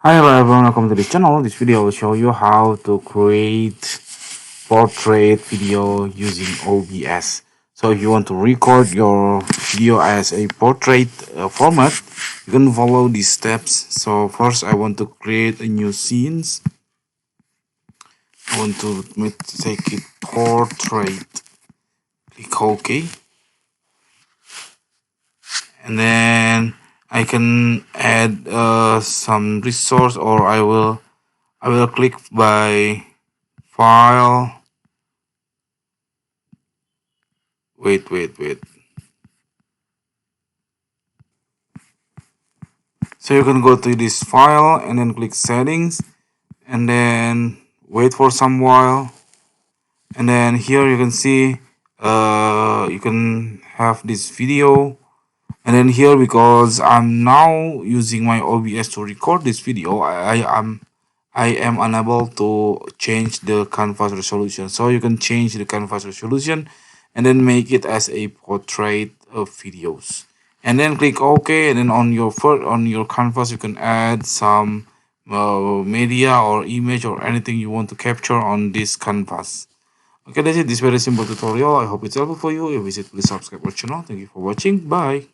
Hi everyone, welcome to this channel. This video will show you how to create portrait video using OBS. So if you want to record your video as a portrait format, you can follow these steps. So first I want to create a new scenes. I want to take it portrait. Click OK. And then I can add some resource, or I will click by file. Wait. So you can go to this file and then click settings and then wait for some while, and then here you can see you can have this video. And then here, because I'm now using my OBS to record this video, I am unable to change the canvas resolution. So you can change the canvas resolution and then make it as a portrait of videos. And then click OK. And then on your canvas, you can add some media or image or anything you want to capture on this canvas. Okay, that's it. This very simple tutorial. I hope it's helpful for you. If it's it, please subscribe our channel. Thank you for watching. Bye.